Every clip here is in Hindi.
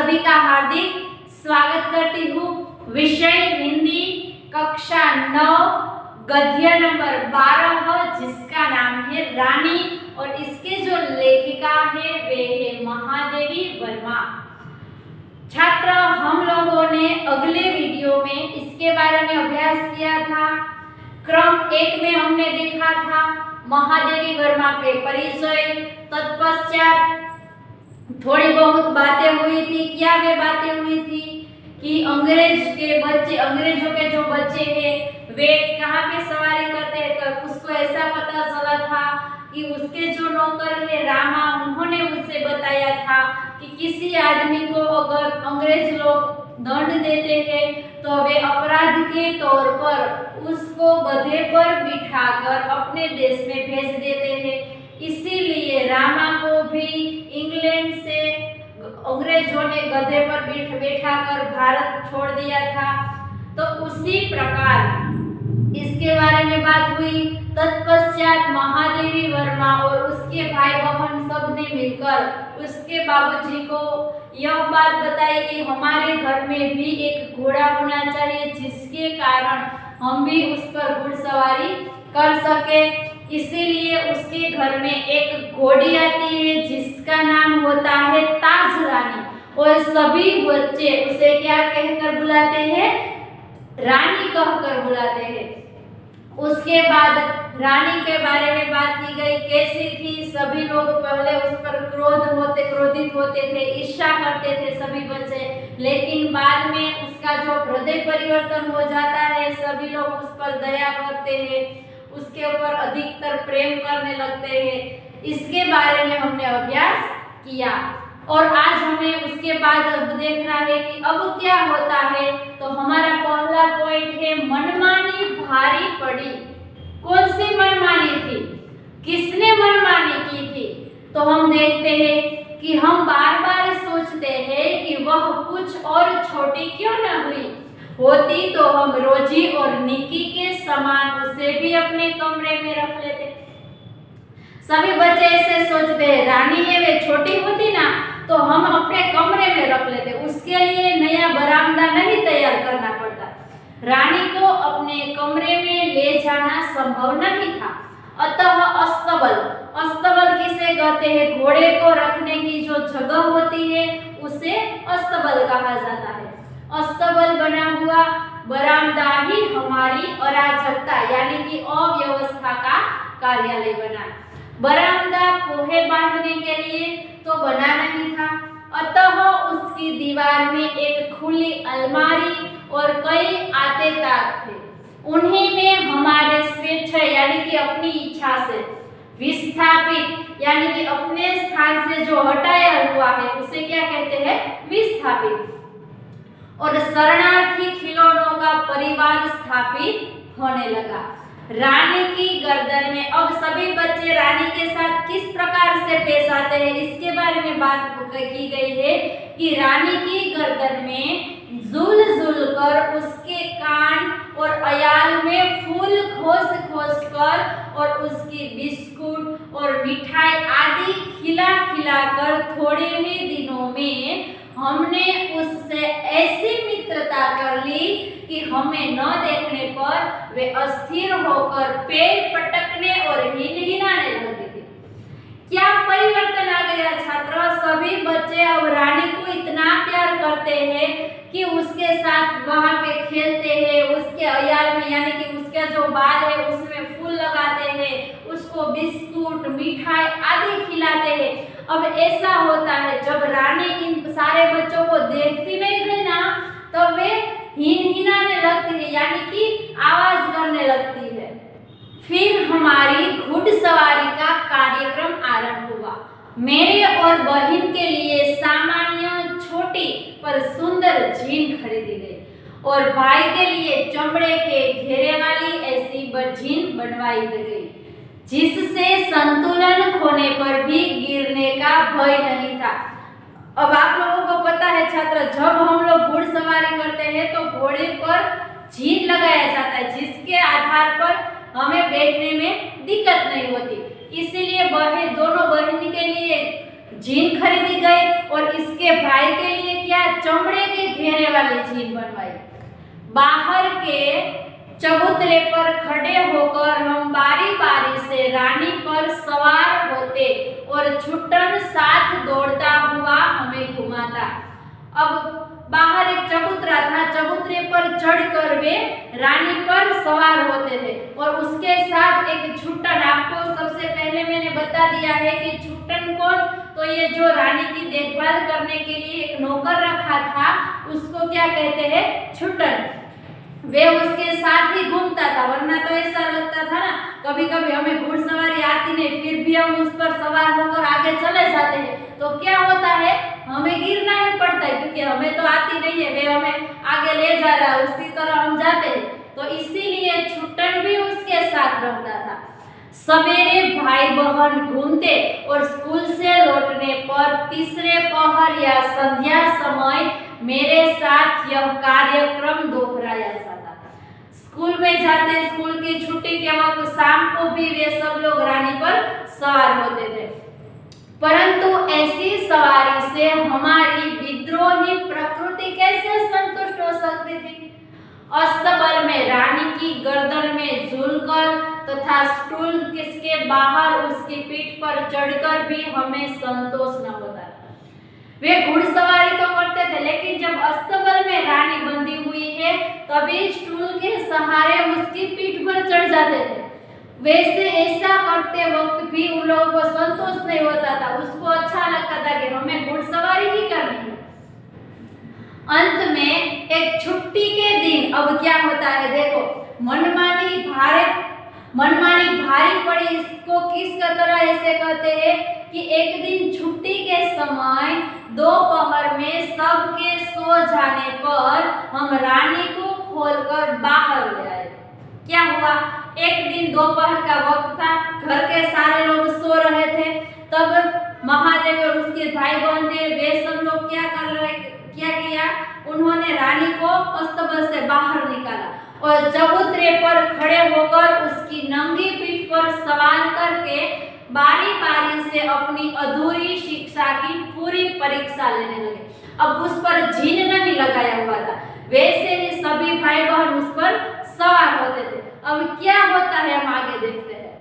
सभी का हार्दिक स्वागत करती हूँ। विषय हिंदी कक्षा 9 गद्य नंबर 12 जिसका नाम है रानी और इसके जो लेखिका है वे है महादेवी वर्मा। छात्र हम लोगों ने अगले वीडियो में इसके बारे में अभ्यास किया था। क्रम 1 में हमने देखा था महादेवी वर्मा के परिचय, तत्पश्चात थोड़ी बहुत बातें हुई थी। क्या वे बातें हुई थी कि अंग्रेजों के जो बच्चे हैं वे कहाँ पे सवारी करते हैं। उसको ऐसा पता चला था कि उसके जो नौकर है रामा, उन्होंने उससे बताया था कि किसी आदमी को अगर अंग्रेज लोग दंड देते हैं तो वे अपराध के तौर पर उसको गधे पर बिठाकर अपने देश में भेज देते हैं। इसीलिए रामा को भी इंग्लैंड से अंग्रेजों ने गधे पर बैठाकर भारत छोड़ दिया था। तो उसी प्रकार इसके बारे में बात हुई। तत्पश्चात महादेवी वर्मा और उसके भाई बहन सब ने मिलकर उसके बाबूजी को यह बात बताई कि हमारे घर में भी एक घोड़ा होना चाहिए जिसके कारण हम भी उस पर घुड़सवारी कर सके। इसीलिए उसके घर में एक घोड़ी आती है जिसका नाम होता है ताज रानी और सभी बच्चे उसे क्या कहकर बुलाते हैं, रानी कहकर बुलाते हैं। उसके बाद रानी के बारे में बात की गई, कैसी थी। सभी लोग पहले उस पर क्रोधित होते थे, ईर्ष्या करते थे सभी बच्चे, लेकिन बाद में उसका जो हृदय परिवर्तन हो जाता है, सभी लोग उस पर दया करते हैं, उसके ऊपर अधिकतर प्रेम करने लगते हैं। इसके बारे में हमने अभ्यास किया और आज हमें उसके बाद अब देखना है कि अब क्या होता है। तो हमारा पहला पॉइंट है मनमानी भारी पड़ी। कौन सी मनमानी थी, किसने मनमानी की थी। तो हम देखते हैं कि हम बार बार सोचते हैं कि वह कुछ और छोटी क्यों न हुई होती तो हम रोजी और निकी के समान उसे भी अपने कमरे में रख लेते। सभी बच्चे ऐसे सोचते हैं, रानी है वे छोटी होती ना तो हम अपने कमरे में रख लेते, उसके लिए नया बरामदा नहीं तैयार करना पड़ता। रानी को अपने कमरे में ले जाना संभव नहीं था। अतः अस्तबल किसे कहते हैं, घोड़े को रखने की जो जगह होती है उसे अस्तबल कहा जाता है। अस्तबल बना हुआ बरामदा ही हमारी अराजकता यानी कि अव्यवस्था का कार्यालय बना। बरामदा पोहे बांधने के लिए तो बना नहीं था, अतः उसकी दीवार में एक खुली अलमारी और कई आते ताक थे। उन्हीं में हमारे स्वेच्छा यानी कि अपनी इच्छा से विस्थापित यानी कि अपने स्थान से जो हटाया हुआ है उसे क्या कहते हैं, विस्थापित और शरणार्थी खिलौनों का परिवार स्थापित होने लगा। रानी की गर्दन में अब सभी बच्चे रानी के साथ किस प्रकार से पेश आते हैं इसके बारे में बात की गई है कि रानी की गर्दन में झूल कर उसके कान और अयाल में फूल खोस कर और उसकी बिस्कुट और मिठाई आदि खिला कर थोड़े ही दिनों में हमने उससे ऐसी मित्रता कर ली कि हमें न देखने पर वे अस्थिर होकर पैर पटकने और हिलहिलाने लगे थे। क्या परिवर्तन आ गया छात्र। सभी बच्चे अब रानी को इतना प्यार करते हैं कि उसके साथ वहां पे खेलते हैं, उसके अयाल में यानी कि उसका जो बाल है उसमें फूल लगाते हैं, उसको बिस्कुट मिठाई आदि खिलाते हैं। अब ऐसा होता है जब रानी इन सारे बच्चों को देखती नहीं थी ना तो वे हिलहिलाने लगती है यानी कि आवाज करने लगती है। फिर हमारी घुड़सवारी का कार्यक्रम आरंभ हुआ। मेरे और बहन के लिए सामान्य छोटी पर सुंदर जीन खरीदी गई और भाई के लिए चमड़े के घेरे वाली ऐसी जीन बनवाई गई जिससे संतुलन खोने पर भी गिरने का भय नहीं था। अब आप लोगों को पता है छात्र, जब हम लोग घुड़सवारी करते हैं तो घोड़े पर जीन लगाया जाता है जिसके आधार पर हमें बैठने में दिक्कत नहीं होती। इसीलिए दोनों बहन के लिए जीन खरीदी गई और इसके भाई के लिए क्या चमड़े के घेरे वाली झील बनवाई। बाहर के चबूतरे पर खड़े होकर हम बारी बारी से रानी पर सवार होते और छुट्टन साथ दौड़ता हुआ हमें घुमाता। अब बाहर एक चबूतरा था, चबूतरे पर चढ़कर वे रानी पर सवार होते थे और उसके साथ एक छुट्टन। आपको सबसे पहले मैंने बता दिया है कि छुट्टन कौन, तो ये जो रानी की देखभाल करने के लिए एक नौकर रखा था उसको क्या कहते हैं, छुट्टन। वे उसके साथ ही घूमता था, वरना तो ऐसा लगता था ना कभी कभी हमें घुड़सवारी आती नहीं फिर भी हम उस पर सवार होकर आगे चले जाते हैं, तो क्या होता है हमें गिरना ही पड़ता है क्योंकि हमें तो आती नहीं है, वे हमें आगे ले जा रहा है, उसी तरह हम जाते हैं। तो इसीलिए छुट्टन भी उसके साथ रहता था। सवेरे भाई बहन घूमते और स्कूल से लौटने पर तीसरे पहर या संध्या समय मेरे साथ यह कार्यक्रम दोहराया जाता। स्कूल में जाते, स्कूल की छुट्टी के वक्त शाम को भी वे सब लोग रानी पर सवार होते थे, परंतु ऐसी सवारी से हमारी विद्रोही प्रकृति कैसे संतुष्ट हो सकती थी। अस्तबल में रानी की गर्दन में झूलकर तथा स्टूल किसके बाहर उसकी पीठ पर चढ़कर भी हमें संतोष न होता। वे घुड़सवारी तो करते थे, लेकिन जब अस्तबल में रानी बंधी हुई है तभी स्टूल के सहारे उसकी पीठ पर चढ़ जाते थे। वैसे ऐसा करते वक्त भी उन लोगों को संतोष नहीं होता था, उसको अच्छा लगता था कि हमें घुड़सवारी ही करनी है। अंत में एक छुट्टी के दिन अब क्या होता है, देखो मनमानी भारी पड़ी, इसको किस तरह ऐसे कहते हैं कि एक दिन छुट्टी के समय दोपहर में सबके सो जाने पर हम रानी को खोलकर बाहर ले आए। क्या हुआ, एक दिन दोपहर का वक्त था, घर के सारे लोग सो रहे थे, तब महादेव और उसके भाई बहन थे, वे सब लोग क्या किया, उन्होंने रानी को अस्तबल से बाहर निकाला और चबूतरे पर खड़े होकर उसकी नंगी पीठ पर सवार करके बारी बारी से अपनी अधूरी शिक्षा की पूरी परीक्षा लेने लगे। अब उस पर जीन नहीं लगाया हुआ था, वैसे ही सभी भाई बहन उस पर सवार होते थे। अब क्या होता है हम आगे देखते हैं।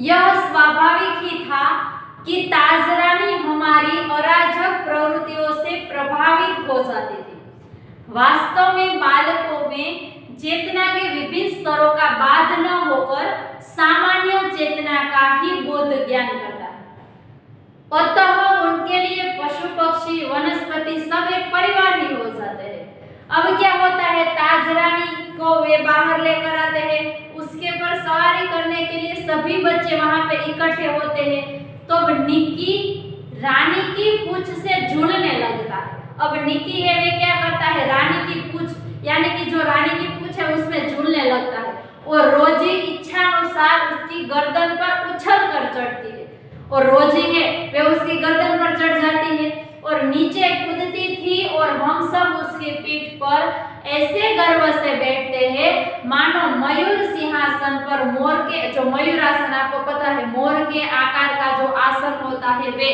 यह स्वाभाविक ही था कि ताजरानी हमारी अराजक प्रवृत्तियों से प्रभावित हो जाती थी। वास्तव में बालकों में चेतना के विभिन्न स्तरों का बाध न होकर सामान्य चेतना का ही बोध ज्ञान करता है। अतः उनके लिए पशु पक्षी वनस्पति सब एक परिवार ही हो जाते हैं। अब क्या होता है, ताजरानी को वे बाहर लेकर आते हैं, उसके पर सवारी करने के लिए सभी बच्चे वहां पे इकट्ठे होते हैं। तो अब निक्की रानी की पूंछ से झूलने लगता है। अब निक्की है, वे क्या करता है, रानी की पूंछ यानी कि जो रानी की पूंछ है उसमें झूलने लगता है और रोजी इच्छानुसार उसकी गर्दन पर उछल कर चढ़ती है और रोजी है वे उसकी गर्दन पर चढ़ जाती है और नीचे कूदती थी और हम सब उसकी पीठ पर ऐसे गर्व से बैठते हैं मानो मयूर सिंहासन पर मोर के, जो मयूर आसन आपको पता है मोर के आकार का जो आसन होता है वे,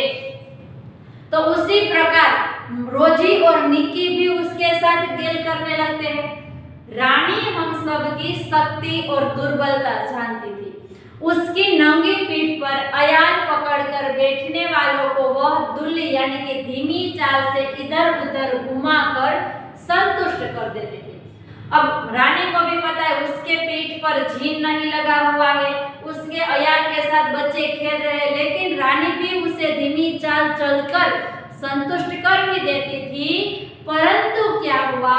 तो उसी प्रकार रोजी और निक्की भी उसके साथ गेल करने लगते हैं। रानी हम सब की शक्ति और दुर्बलता जानती थी। उसकी नंगी पीठ पर अयान पकड़कर बैठने वालों को वह दुल्ली यानी कि धीमी चाल से इधर उधर घुमाकर संतुष्ट कर देती थी। अब रानी को भी पता है उसके पीठ पर झीन नहीं लगा हुआ है, उसके अयान के साथ बच्चे खेल रहे हैं, लेकिन रानी भी उसे धीमी चाल चलकर संतुष्ट कर भी देती थी। परंतु क्या हुआ,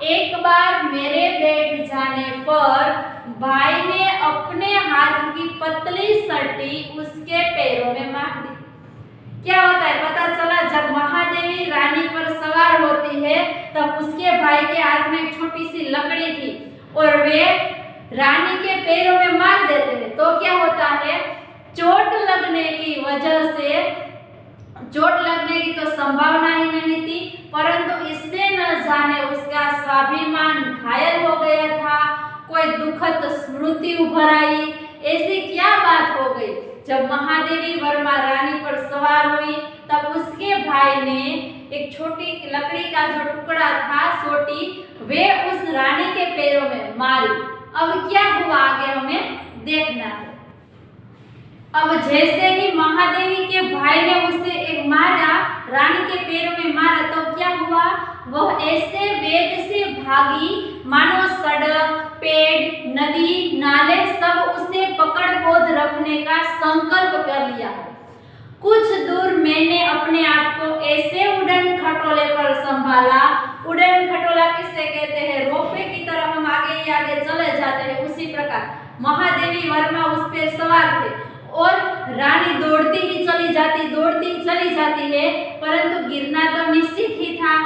एक बार मेरे बैठ जाने पर भाई ने अपने हाथ की पतली सटी उसके पैरों में मार दी। क्या होता है पता चला, जब महादेवी रानी पर सवार होती है तब उसके भाई के हाथ में एक छोटी सी लकड़ी थी और वे रानी के पैरों में मार देते हैं। तो क्या होता है, चोट लगने की वजह से, चोट लगने की तो संभावना ही नहीं थी, परंतु इससे न जाने उसका स्वाभिमान घायल हो गया था। कोई दुखद स्मृति उभर आई। ऐसी क्या बात हो गई, जब महादेवी वर्मा रानी पर सवार हुई तब उसके भाई ने एक एक छोटी लकड़ी का जो टुकड़ा था सोटी, वे उस रानी के पैरों में मारी। अब क्या हुआ आगे हमें देखना है। अब जैसे ही महादेवी के भाई ने उसे एक मारा, रानी के पैरों में मारा, तो क्या हुआ, वह ऐसे वेग से भागी मानो सड़क, पेड़, नदी, नाले सब उसे पकड़ पोध रखने का संकल्प कर लिया। कुछ दूर मैंने अपने आप को ऐसे उड़न खटोले पर संभाला। उड़न खटोला किसे कहते हैं, रोपवे की तरह हम आगे ही आगे चले जाते हैं, उसी प्रकार महादेवी वर्मा उस पर सवार थे और रानी दौड़ती ही चली जाती है, परंतु गिरना तो निश्चित ही था।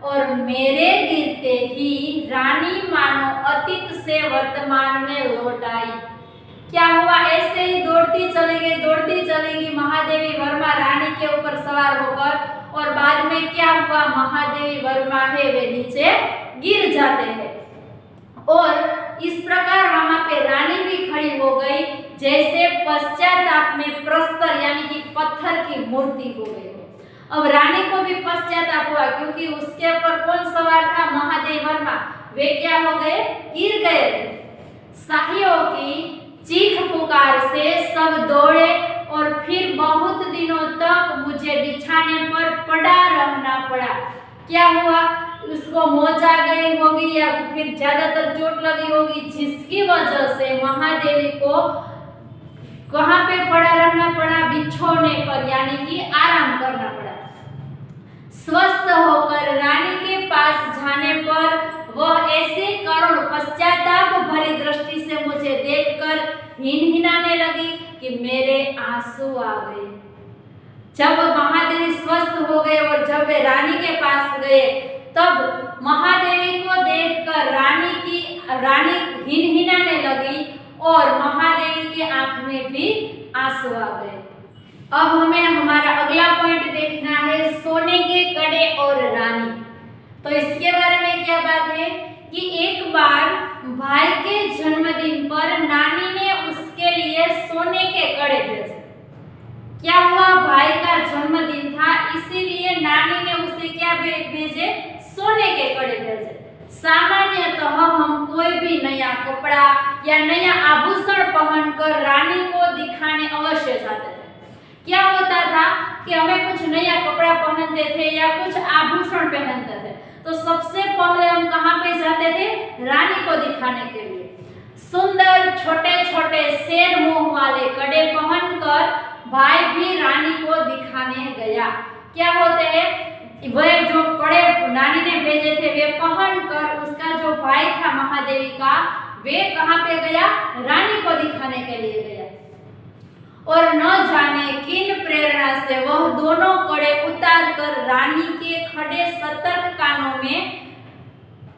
और मेरे गिरते ही रानी मानो अतीत से वर्तमान में लौट आई। क्या हुआ, ऐसे ही दौड़ती चली गई महादेवी वर्मा रानी के ऊपर सवार होकर, और बाद में क्या हुआ, महादेवी वर्मा है वे नीचे गिर जाते हैं। और इस प्रकार वहां पे रानी भी खड़ी हो गई, जैसे पश्चाताप में प्रस्तर यानी कि पत्थर की मूर्ति हो गई। अब रानी को भी पश्चाताप हुआ, क्योंकि उसके ऊपर कौन सवार था, महादेव वर्मा, वे क्या हो गए, गिर गए। शाहियों की चीख पुकार से सब दौड़े और फिर बहुत दिनों तक मुझे बिछाने पर पड़ा रहना पड़ा। क्या हुआ, उसको मोच आ गई होगी या फिर ज्यादातर चोट लगी होगी, जिसकी वजह से महादेवी को कहाँ पे पड़ा रहना पड़ा, बिछोने पर, यानी कि आराम करना पड़ा। स्वस्थ होकर रानी के पास जाने पर वह ऐसे करुण पश्चाताप भरी दृष्टि से मुझे देखकर हिनहिनाने लगी कि मेरे आंसू आ गए। जब महादेवी स्वस्थ हो गए और जब वे रानी के पास गए, तब महादेवी को देखकर रानी हिनहिनाने लगी और महादेवी के आंख में भी आंसू आ गए। अब हमें हमारा अगला पॉइंट देखना है, सोने के कड़े और रानी। तो इसके बारे में क्या बात है कि एक बार भाई के जन्मदिन पर नानी ने उसके लिए सोने के कड़े भेजे। क्या हुआ, भाई का जन्मदिन था, इसीलिए नानी ने उसे क्या भेजे, सोने के कड़े भेजे। सामान्यतः हम कोई भी नया कपड़ा या नया आभूषण पहनकर रानी को दिखाने अवश्य जाते थे। क्या होता था कि हमें कुछ नया कपड़ा पहनते थे या कुछ आभूषण पहनते थे, तो सबसे पहले हम कहाँ पे जाते थे, रानी को दिखाने के लिए। सुंदर छोटे छोटे शेर मुंह वाले कड़े पहनकर भाई भी रानी को दिखाने गया। क्या होते हैं, वह जो कड़े नानी ने भेजे थे वे पहनकर उसका जो भाई था महादेवी का, वे कहाँ पे गया, रानी को दिखाने के लिए गया। और न जाने किन प्रेरणा से वह दोनों कड़े उतार कर रानी के खड़े सतर्क कानों में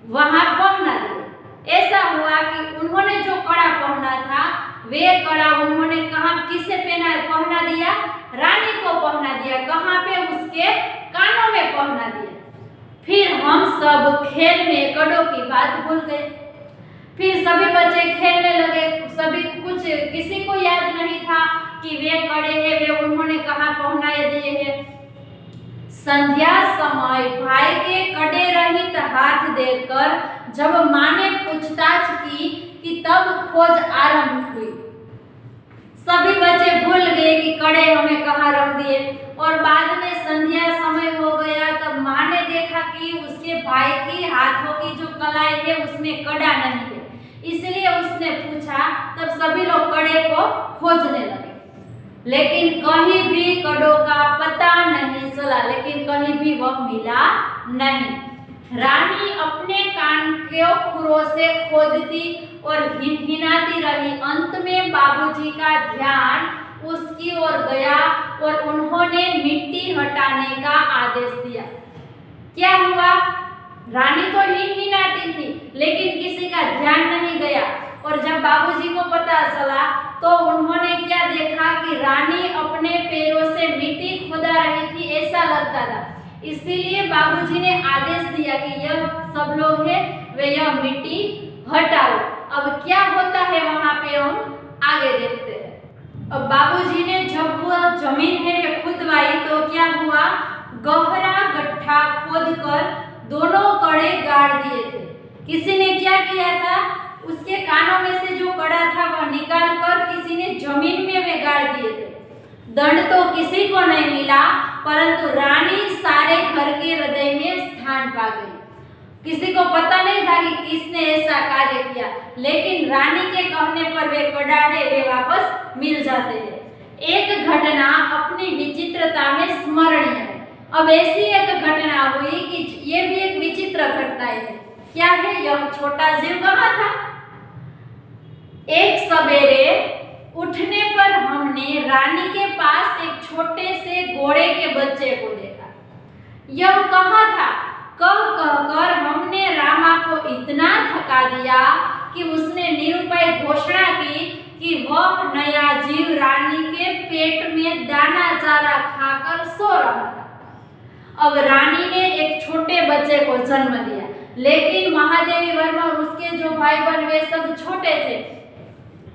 वहां पहना दिया। ऐसा हुआ कि उन्होंने जो कड़ा पहना था, वे कड़ा उन्होंने कहाँ किसे पहना दिया, रानी को पहना दिया। कहाँ पे, उसके कानों में पहना दिया। फिर हम सब खेल में कड़ों की बात भूल गए। फिर सभी बच्चे खेलने लगे, सभी कुछ, किसी को याद नहीं था कि वे कड़े हैं, वे उन्होंने कहाँ पहनाए दिए हैं। संध्या समय भाई के कड़े रहित हाथ देखकर जब माँ ने पूछताछ की कि तब खोज आरंभ हुई। सभी बच्चे भूल गए कि कड़े हमें कहाँ रख दिए, और बाद में संध्या समय हो गया तब माँ ने देखा कि उसके भाई की हाथों की जो कलाई है उसमें कड़ा नहीं है, इसलिए उसने पूछा। तब सभी लोग कड़े को खोजने लगे, लेकिन कहीं भी कड़ों का पता नहीं चला, लेकिन कहीं भी वह मिला नहीं। रानी अपने कान के खुरों से खोदती और हिनहिनाती रही। अंत में बाबूजी का ध्यान उसकी ओर गया और उन्होंने मिट्टी हटाने का आदेश दिया। क्या हुआ, रानी तो हिनहिनाती थी, लेकिन किसी का ध्यान नहीं गया। और जब बाबूजी को पता चला तो उन्होंने क्या देखा कि रानी अपने पैरों से मिट्टी खोदा रही थी, ऐसा लगता था। इसीलिए बाबूजी ने आदेश दिया कि यह सब लोग हैं वे यह मिट्टी हटाओ। अब क्या होता है वहां पे हम आगे देखते हैं। अब बाबूजी ने जब वो जमीन है वे खुदवाई तो क्या हुआ, गहरा गड्ढा किसी ने क्या किया था, उसके कानों में से जो कड़ा था वह निकाल कर किसी ने जमीन में वे गाड़ दिए थे। दंड तो किसी को नहीं मिला, परंतु रानी सारे घर के हृदय में स्थान पा गई। किसी को पता नहीं था कि किसने ऐसा कार्य किया, लेकिन रानी के कहने पर वे कड़ाहे वे वापस मिल जाते हैं। एक घटना अपनी विचित्रता में स्मरणीय है। अब ऐसी एक घटना हुई कि ये भी एक विचित्र घटना है। क्या है? यह छोटा जीव कहाँ था? एक सवेरे उठने पर हमने रानी के पास एक छोटे से घोड़े के बच्चे को देखा। यह कहाँ था? कह कहकर हमने रामा को इतना थका दिया कि उसने निरुपाय घोषणा की कि वह नया जीव रानी के पेट में दाना चारा खाकर सो रहा था। अब रानी ने एक छोटे बच्चे को जन्म दिया, लेकिन महादेवी वर्मा और उसके जो भाई बहन वे सब छोटे थे,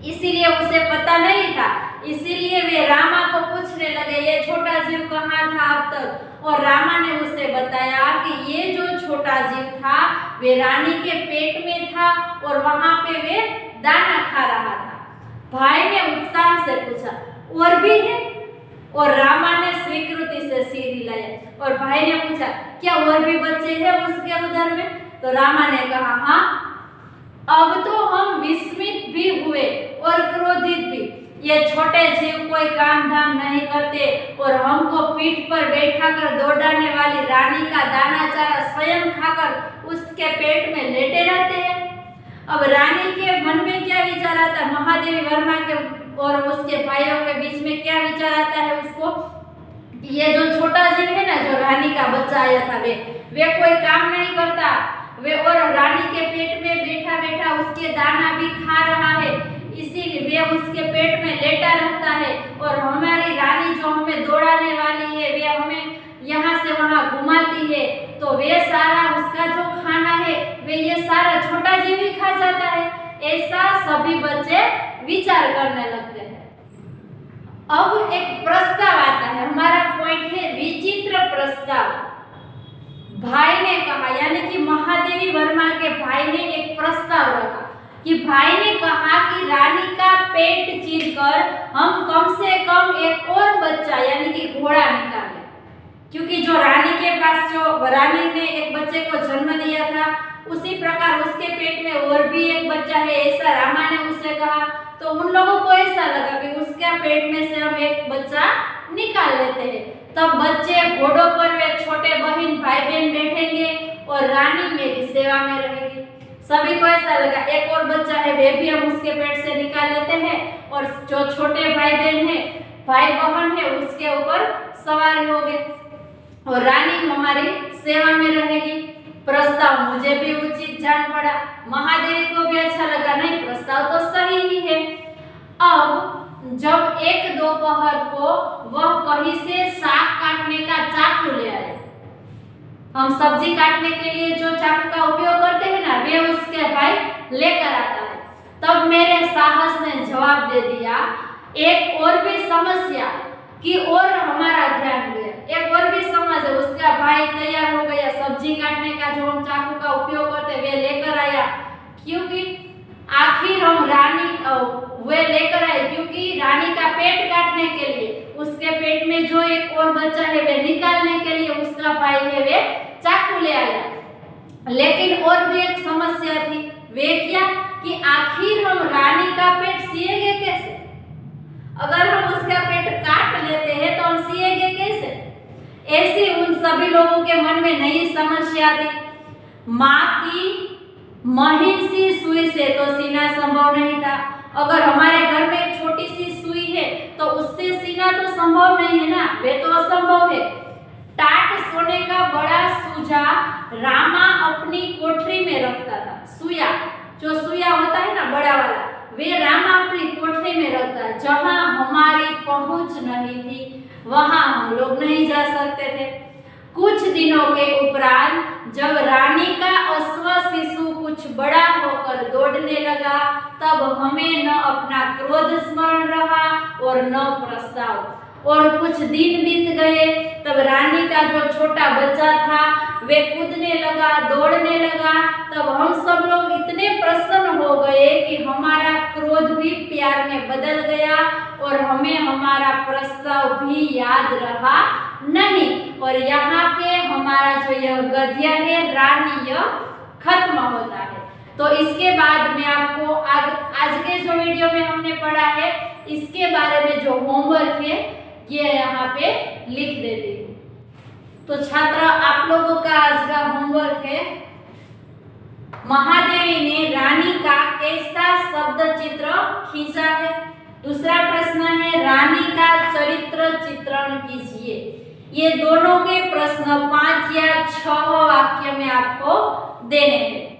इसीलिए उसे पता नहीं था। इसीलिए वे रामा को पूछने लगे, ये छोटा जीव कहाँ था अब तक? और रामा ने उसे बताया कि ये जो छोटा जीव था वे रानी के पेट में था और वहां पे वे दाना खा रहा था। भाई ने उत्साह से पूछा, और भी है? और रामा ने स्वीकृति से सिर हिलाया। और भाई ने पूछा, क्या और भी बच्चे हैं उसके उधर में? तो रामा ने कहा, हाँ। अब तो हम विस्मित भी हुए और क्रोधित भी। ये छोटे जीव कोई काम धाम नहीं करते और हमको पीठ पर बैठा कर दौड़ाने वाली रानी का दाना चारा स्वयं खाकर उसके पेट में लेटे रहते हैं। अब रानी के मन में क्या विचार आता है? महादेवी वर्मा के और उसके भाइयों के बीच में क्या विचार आता है उसको? ये जो छोटा जीव है ना, जो रानी का बच्चा आया था, वे कोई काम नहीं करता, वे और रानी के पेट में बैठा बैठा उसके दाना भी खा रहा है, इसीलिए वे उसके पेट में लेटा रहता है। और हमारी रानी जो हमें दौड़ाने वाली है, वे हमें यहाँ से वहाँ घुमाती है, तो वे सारा उसका जो खाना है वे ये सारा छोटा जीव ही खा जाता है। ऐसा सभी बच्चे विचार करने लगते हैं। अब एक प्रस्ताव आता है, हमारा पॉइंट है विचित्र प्रस्ताव। भाई ने कहा, यानी कि महादेवी वर्मा के भाई ने एक प्रस्ताव रखा कि भाई ने कहा कि रानी का पेट चीरकर हम कम से कम एक और बच्चा यानी कि घोड़ा निकालें, क्योंकि जो रानी के पास जो रानी ने एक बच्चे को जन्म दिया था, उसी प्रकार उसके पेट में और भी एक बच्चा है, ऐसा रामा ने उससे कहा। तो उन लोगों को ऐसा लगा कि उसके पेट में से हम एक बच्चा निकाल लेते हैं। तब बच्चे घोड़ों पर वे छोटे बहन भाई बहन बैठेंगे और रानी मेरी सेवा में रहेगी। सभी को ऐसा लगा एक और बच्चा है, वे भी हम उसके पेट से निकाल लेते हैं और जो छोटे भाई बहन है, भाई बहन है, उसके ऊपर सवारी होगी और रानी हमारी सेवा में रहेगी। प्रस्ताव मुझे भी उचित जान पड़ा, महादेवी को भी अच्छा लगा, नहीं प्रस्ताव तो सही ही है। अब जब एक दोपहर को वह कहीं से साग काटने का चाकू ले आए, हम सब्जी काटने के लिए जो चाकू का उपयोग करते हैं ना, वे उसके भाई लेकर आता है। तब मेरे साहस ने जवाब दे दिया, एक और भी समस्या की और हमारा ध्यान गया, एक और भी समस्या। उसका भाई तैयार हो गया, सब्जी काटने का जो हम चाकू का उपयोग करते वे लेकर आया, क्योंकि आखिर हम रानी वे लेकर आए क्योंकि रानी का पेट काटने के लिए, उसके पेट में जो एक और बच्चा है वे निकालने के लिए उसका भाई है वे चाकू ले आया। लेकिन और भी एक समस्या थी, वे क्या कि आखिर हम रानी का पेट सिएंगे कैसे? अगर हम उसका पेट काट लेते हैं तो हम सिएंगे कैसे? ऐसी उन सभी लोगों के मन में नई समस्या थी। माँ की महीन सी सुई से तो सीना संभव नहीं था। अगर हमारे घर में एक छोटी सी सुई है तो उससे सीना तो संभव नहीं है ना, वे तो असंभव है। टाट सोने का बड़ा सूजा रामा अपनी कोठरी में रखता था। सुया, जो सुया होता है ना बड़ा वाला, वे रामा अपनी कोठरी में रखता है। जहां हमारी पहुंच नहीं थी वहां हम लोग नहीं जा सकते थे। कुछ दिनों के उपरांत जब रानी का अश्व शिशु कुछ बड़ा होकर दौड़ने लगा, तब हमें न अपना क्रोध स्मरण रहा और न प्रस्ताव। और कुछ दिन बीत गए, तब रानी का जो छोटा बच्चा था वे कूदने लगा लगा, दौड़ने लगा, तब हम सब लोग इतने प्रसन्न हो गए कि हमारा क्रोध भी प्यार में बदल गया और हमें हमारा प्रस्ताव भी याद रहा नहीं। और यहाँ पे हमारा जो यह गद्य है रानी यह खत्म होता है। तो इसके बाद में आपको आज के जो वीडियो में हमने पढ़ा है इसके बारे में जो होमवर्क है ये यहाँ पे लिख देती हूँ। तो छात्र आप लोगों का आज का होमवर्क है, महादेवी ने रानी का कैसा शब्द चित्र खींचा है। दूसरा प्रश्न है रानी का चरित्र चित्रण कीजिए। ये दोनों के प्रश्न 5 या 6 वाक्य में आपको देने हैं।